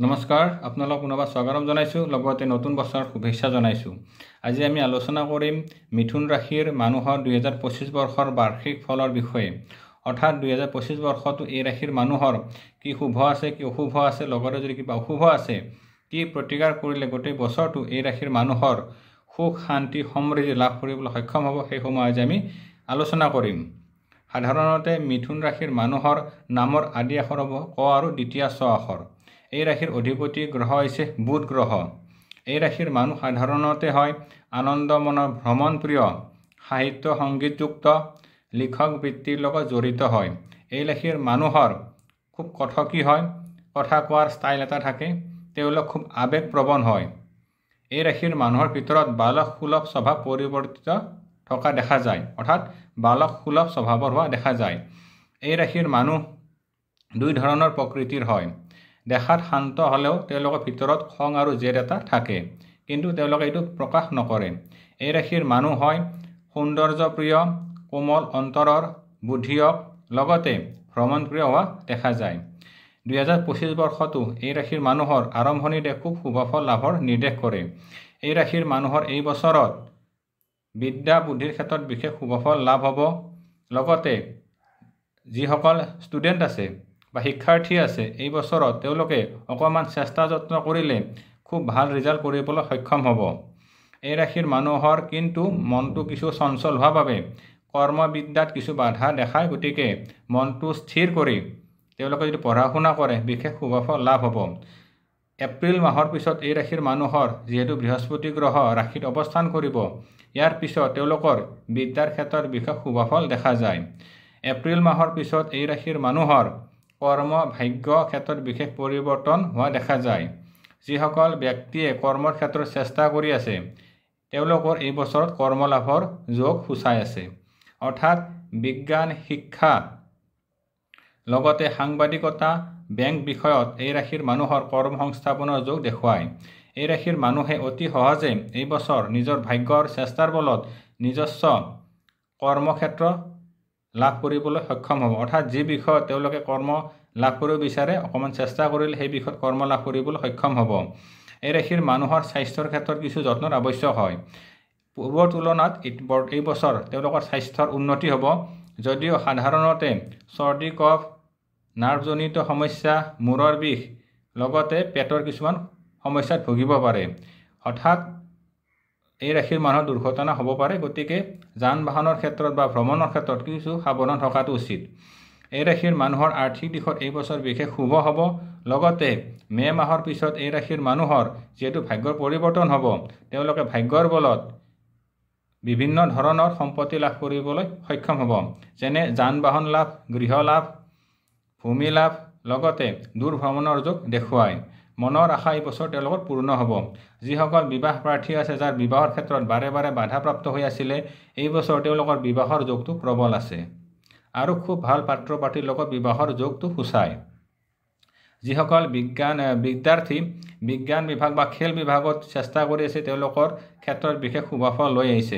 নমস্কাৰ, আপোনালোক পুনৰবাৰ স্বাগতম জনাইছোঁ, লগতে নতুন বছৰৰ শুভেচ্ছা জনাইছোঁ। আজি আমি আলোচনা কৰিম মিথুন ৰাশিৰ মানুহৰ 2025 বৰ্ষৰ বাৰ্ষিক ফলৰ বিষয়ে। অৰ্থাৎ 2025 বৰ্ষটো এই ৰাশিৰ মানুহৰ কি শুভ আছে, কি অশুভ আছে, লগতে যদি কিবা অশুভ আছে, কি প্ৰতিকাৰ কৰিলে গোটেই বছৰটো এই ৰাশিৰ মানুহৰ সুখ, শান্তি, সমৃদ্ধি লাভ কৰিবলৈ সক্ষম হ'ব, সেইসমূহ আজি আমি আলোচনা কৰিম। সাধাৰণতে মিথুন ৰাশিৰ মানুহৰ নামৰ আদি আখৰ হ'ব ক আৰু দ্বিতীয় ছ আখৰ। এই ৰাশিৰ অধিপতি গ্ৰহ হৈছে বুধ গ্ৰহ। এই ৰাশিৰ মানুহ সাধাৰণতে হয় আনন্দমনৰ ভ্ৰমণপ্ৰিয়, সাহিত্য সংগীতযুক্ত, লিখক বৃত্তিৰ লগত জড়িত হয়। এই ৰাশিৰ মানুহৰ খুব কথকি হয়, কথা কোৱাৰ ষ্টাইল এটা থাকে, তেওঁলোক খুব আৱেগপ্ৰৱণ হয়। এই ৰাশিৰ মানুহৰ ভিতৰত বালক সুলভ স্বভাৱ পৰিৱৰ্তিত থকা দেখা যায়, অৰ্থাৎ বালক সুলভ স্বভাৱৰ হোৱা দেখা যায়। এই ৰাশিৰ মানুহ দুই ধৰণৰ প্ৰকৃতিৰ হয়। দেখাত শান্ত হ'লেও তেওঁলোকৰ ভিতৰত খং আৰু জেদ এটা থাকে, কিন্তু তেওঁলোকে এইটো প্ৰকাশ নকৰে। এই ৰাশিৰ মানুহ হয় সৌন্দৰ্যপ্ৰিয়, কোমল অন্তৰৰ, বুদ্ধিয়ক, লগতে ভ্ৰমণপ্ৰিয় হোৱা দেখা যায়। 2025 বৰ্ষটো এই ৰাশিৰ মানুহৰ আৰম্ভণিতে খুব শুভফল লাভৰ নিৰ্দেশ কৰে। এই ৰাশিৰ মানুহৰ এই বছৰত বিদ্যা বুদ্ধিৰ ক্ষেত্ৰত বিশেষ শুভফল লাভ হ'ব। লগতে যিসকল ষ্টুডেণ্ট আছে বা শিক্ষাৰ্থী আছে, এই বছৰত তেওঁলোকে অকণমান চেষ্টা যত্ন কৰিলে খুব ভাল ৰিজাল্ট কৰিবলৈ সক্ষম হ'ব। এই ৰাশিৰ মানুহৰ কিন্তু মনটো কিছু চঞ্চল হোৱাৰ বাবে কৰ্মবিদ্যাত কিছু বাধা দেখায়, গতিকে মনটো স্থিৰ কৰি তেওঁলোকে যদি পঢ়া শুনা কৰে বিশেষ শুভফল লাভ হ'ব। এপ্ৰিল মাহৰ পিছত এই ৰাশিৰ মানুহৰ যিহেতু বৃহস্পতি গ্ৰহ ৰাশিত অৱস্থান কৰিব, ইয়াৰ পিছত তেওঁলোকৰ বিদ্যাৰ ক্ষেত্ৰত বিশেষ শুভফল দেখা যায়। এপ্ৰিল মাহৰ পিছত এই ৰাশিৰ মানুহৰ কৰ্ম ভাগ্য ক্ষেত্ৰত বিশেষ পৰিৱৰ্তন হোৱা দেখা যায়। যিসকল ব্যক্তিয়ে কৰ্মৰ ক্ষেত্ৰত চেষ্টা কৰি আছে, তেওঁলোকৰ এই বছৰত কৰ্মলাভৰ যোগ সূচাই আছে। অৰ্থাৎ বিজ্ঞান, শিক্ষা, লগতে সাংবাদিকতা, বেংক বিষয়ত এই ৰাশিৰ মানুহৰ কৰ্ম সংস্থাপনৰ যোগ দেখুৱায়। এই ৰাশিৰ মানুহে অতি সহজে এই বছৰ নিজৰ ভাগ্যৰ চেষ্টাৰ বলত নিজস্ব কৰ্মক্ষেত্ৰ লাভ কৰিবলৈ সক্ষম হ'ব। অৰ্থাৎ যি বিষয়ত তেওঁলোকে কৰ্ম লাভ কৰিব বিচাৰে, অকণমান চেষ্টা কৰিলে সেই বিষয়ত কৰ্ম লাভ কৰিবলৈ সক্ষম হ'ব। এই ৰাশিৰ মানুহৰ স্বাস্থ্যৰ ক্ষেত্ৰত কিছু যত্নৰ আৱশ্যক হয়। পূৰ্বৰ তুলনাত এই বছৰ তেওঁলোকৰ স্বাস্থ্যৰ উন্নতি হ'ব, যদিও সাধাৰণতে চৰ্দি কফ, নাৰ্ভজনিত সমস্যা, মূৰৰ বিষ, লগতে পেটৰ কিছুমান সমস্যাত ভুগিব পাৰে। হঠাৎ এই ৰাশিৰ মানুহৰ দুৰ্ঘটনা হ'ব পাৰে, গতিকে যান বাহনৰ ক্ষেত্ৰত বা ভ্ৰমণৰ ক্ষেত্ৰত কিছু সাৱধান থকাটো উচিত। এই ৰাশিৰ মানুহৰ আৰ্থিক দিশত এই বছৰ বিশেষ শুভ হ'ব। লগতে মে' মাহৰ পিছত এই ৰাশিৰ মানুহৰ যিহেতু ভাগ্যৰ পৰিৱৰ্তন হ'ব, তেওঁলোকে ভাগ্যৰ বলত বিভিন্ন ধৰণৰ সম্পত্তি লাভ কৰিবলৈ সক্ষম হ'ব, যেনে যান বাহন লাভ, গৃহ লাভ, ভূমি লাভ, লগতে দূৰ ভ্ৰমণৰ যোগ দেখুৱায়। মনৰ আশা এই বছৰ তেওঁলোকৰ পূৰ্ণ হ'ব। যিসকল বিবাহ প্ৰাৰ্থী আছে, যাৰ বিবাহৰ ক্ষেত্ৰত বাৰে বাৰে বাধাপ্ৰাপ্ত হৈ আছিলে, এই বছৰ তেওঁলোকৰ বিবাহৰ যোগটো প্ৰবল আছে আৰু খুব ভাল পাত্ৰ পাৰ্টীৰ লগত বিবাহৰ যোগটো সূচায়। যিসকল বিদ্যাৰ্থী বিজ্ঞান বিভাগ বা খেল বিভাগত চেষ্টা কৰি আছে, তেওঁলোকৰ ক্ষেত্ৰত বিশেষ শুভফল লৈ আহিছে।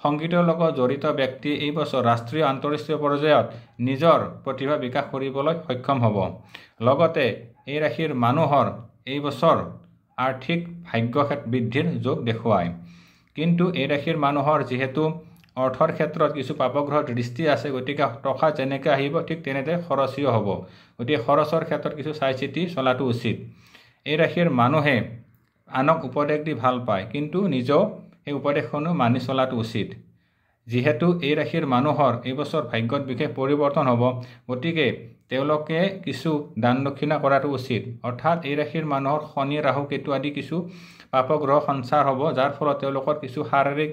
সংগীতৰ লগত জড়িত ব্যক্তি এই বছৰ ৰাষ্ট্ৰীয় আন্তঃৰাষ্ট্ৰীয় পৰ্যায়ত নিজৰ প্ৰতিভা বিকাশ কৰিবলৈ সক্ষম হ'ব। লগতে এই ৰাশিৰ মানুহৰ এই বছৰ আৰ্থিক ভাগ্য বৃদ্ধিৰ যোগ দেখুৱায়। কিন্তু এই ৰাশিৰ মানুহৰ যিহেতু অৰ্থৰ ক্ষেত্ৰত কিছু পাপগ্ৰহৰ দৃষ্টি আছে, গতিকে টকা যেনেকৈ আহিব ঠিক তেনেদৰে খৰচীয় হ'ব। গতিকে খৰচৰ ক্ষেত্ৰত কিছু চাই চিতি চলাটো উচিত। এই ৰাশিৰ মানুহে আনক উপদেশ দি ভাল পায়, কিন্তু নিজেও সেই উপদেশসমূহ মানি চলাটো উচিত। যিহেতু এই ৰাশিৰ মানুহৰ এই বছৰ ভাগ্যত বিশেষ পৰিৱৰ্তন হ'ব, গতিকে তেওঁলোকে কিছু দান দক্ষিণা কৰাটো উচিত। অৰ্থাৎ এই ৰাশিৰ মানুহৰ শনি, ৰাহু, কেতু আদি কিছু পাপগ্ৰহ সঞ্চাৰ হ'ব, যাৰ ফলত তেওঁলোকৰ কিছু শাৰীৰিক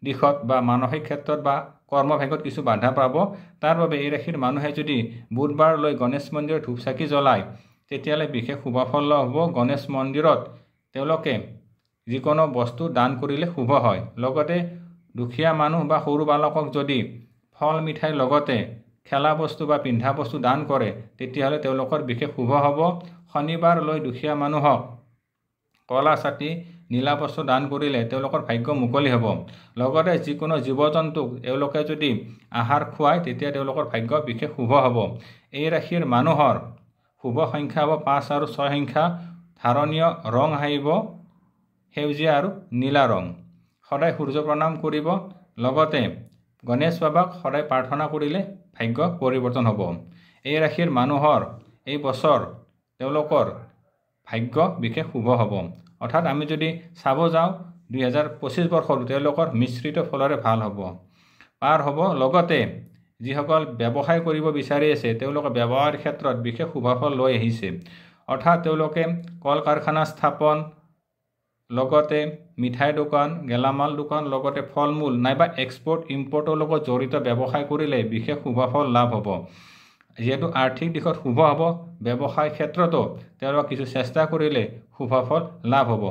দিশত বা মানসিক ক্ষেত্ৰত বা কৰ্মভাগ্যত কিছু বাধা পাব। তাৰ বাবে এই ৰাশিৰ মানুহে যদি বুধবাৰলৈ গণেশ মন্দিৰত ধূপ চাকি জ্বলায়, তেতিয়াহ'লে বিশেষ শুভফল লাভ হ'ব। গণেশ মন্দিৰত তেওঁলোকে যিকোনো বস্তু দান কৰিলে শুভ হয়। লগতে দুখীয়া মানুহ বা সৰু বালকক যদি ফল মিঠাইৰ লগতে খেলা বস্তু বা পিন্ধা বস্তু দান কৰে, তেতিয়াহ'লে তেওঁলোকৰ বিশেষ শুভ হ'ব। শনিবাৰলৈ দুখীয়া মানুহক কলা ছাতি, নীলা বস্ত্ৰ দান কৰিলে তেওঁলোকৰ ভাগ্য মুকলি হ'ব। লগতে যিকোনো জীৱ জন্তুক তেওঁলোকে যদি আহাৰ খুৱায়, তেতিয়া তেওঁলোকৰ ভাগ্য বিশেষ শুভ হ'ব। এই ৰাশিৰ মানুহৰ শুভ সংখ্যা হ'ব 5 আৰু 6 সংখ্যা ধাৰণীয় ৰং আহিব সেউজীয়া আৰু নীলা ৰং। সদায় সূৰ্য প্ৰণাম কৰিব। লগতে গণেশ বাবাক সদায় প্ৰাৰ্থনা কৰিলে ভাগ্য পৰিৱৰ্তন হ'ব। এই ৰাশিৰ মানুহৰ এই বছৰ তেওঁলোকৰ ভাগ্য বিশেষ শুভ হ'ব। অৰ্থাৎ আমি যদি চাব যাওঁ 2025 বৰ্ষটো তেওঁলোকৰ মিশ্ৰিত ফলৰে ভাল হ'ব, পাৰ হ'ব। লগতে যিসকল ব্যৱসায় কৰিব বিচাৰি আছে তেওঁলোকে ব্যৱসায়ৰ ক্ষেত্ৰত বিশেষ শুভফল লৈ আহিছে। অৰ্থাৎ তেওঁলোকে কল কাৰখানা স্থাপন, লগতে মিঠাই দোকান, গেলামাল দোকান, লগতে ফল মূল নাইবা এক্সপৰ্ট ইম্পৰ্টৰ লগত জড়িত ব্যৱসায় কৰিলে বিশেষ শুভফল লাভ হ'ব। যিহেতু আৰ্থিক দিশত শুভ হ'ব, ব্যৱসায় ক্ষেত্ৰতো তেওঁলোকে কিছু চেষ্টা কৰিলে শুভফল লাভ হ'ব।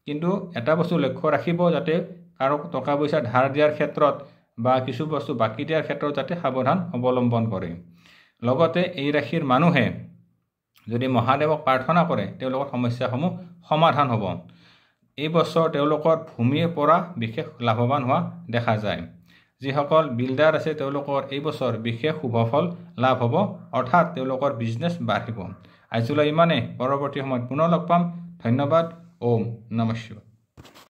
কিন্তু এটা বস্তু লক্ষ্য ৰাখিব, যাতে কাৰো টকা পইচা ধাৰ দিয়াৰ ক্ষেত্ৰত বা কিছু বস্তু বাকী দিয়াৰ ক্ষেত্ৰত যাতে সাৱধান অৱলম্বন কৰে। লগতে এই ৰাশিৰ মানুহে যদি মহাদেৱক প্ৰাৰ্থনা কৰে তেওঁলোকৰ সমস্যাসমূহ সমাধান হ'ব। এই বছৰ তেওঁলোকৰ ভূমিৰ পৰা বিশেষ লাভৱান হোৱা দেখা যায়। যিসকল বিল্ডাৰ আছে তেওঁলোকৰ এই বছৰ বিশেষ শুভফল লাভ হ'ব, অৰ্থাৎ তেওঁলোকৰ বিজনেছ বাঢ়িব। আজিলৈ ইমানে। পৰৱৰ্তী সময়ত পুনৰ লগ পাম। ধন্যবাদ। ওম নমঃ শিৱায়।